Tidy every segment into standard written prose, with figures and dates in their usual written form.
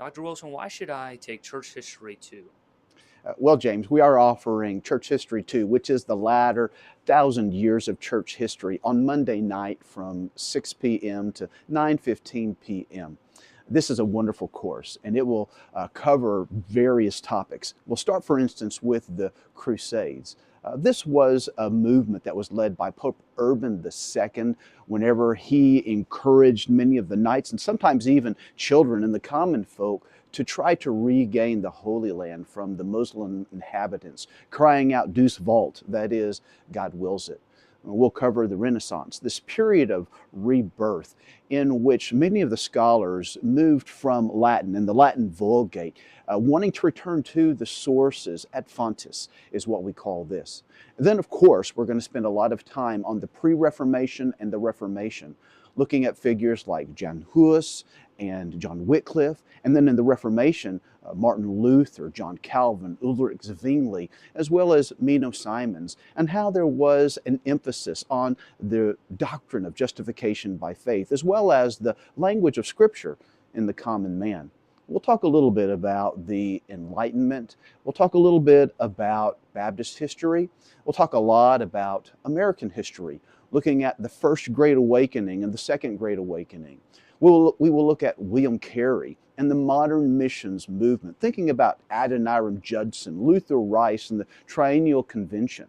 Dr. Wilson, why should I take church history too? Well, James, we are offering Church History 2, which is the latter 1,000 years of church history on Monday night from 6 p.m. to 9:15 p.m. This is a wonderful course, and it will cover various topics. We'll start, for instance, with the Crusades. This was a movement that was led by Pope Urban II whenever he encouraged many of the knights and sometimes even children and the common folk to try to regain the Holy Land from the Muslim inhabitants, crying out, Deus vult, that is, God wills it. We'll cover the Renaissance, this period of rebirth in which many of the scholars moved from Latin and the Latin Vulgate, wanting to return to the sources ad fontes, is what we call this. And then, of course, we're going to spend a lot of time on the pre-Reformation and the Reformation, looking at figures like Jan Hus and John Wycliffe, and then in the Reformation, Martin Luther, John Calvin, Ulrich Zwingli, as well as Menno Simons, and how there was an emphasis on the doctrine of justification by faith, as well as the language of Scripture in the common man. We'll talk a little bit about the Enlightenment. We'll talk a little bit about Baptist history. We'll talk a lot about American history, looking at the First Great Awakening and the Second Great Awakening. We will look at William Carey and the modern missions movement, thinking about Adoniram Judson, Luther Rice, and the Triennial Convention.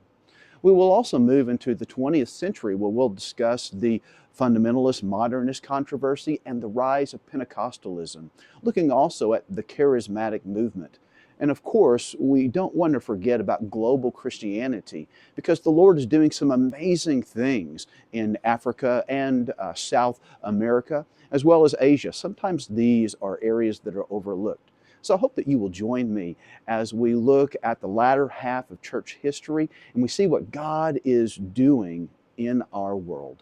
We will also move into the 20th century where we'll discuss the fundamentalist modernist controversy and the rise of Pentecostalism, looking also at the charismatic movement. And of course, we don't want to forget about global Christianity because the Lord is doing some amazing things in Africa and South America, as well as Asia. Sometimes these are areas that are overlooked. So I hope that you will join me as we look at the latter half of church history and we see what God is doing in our world.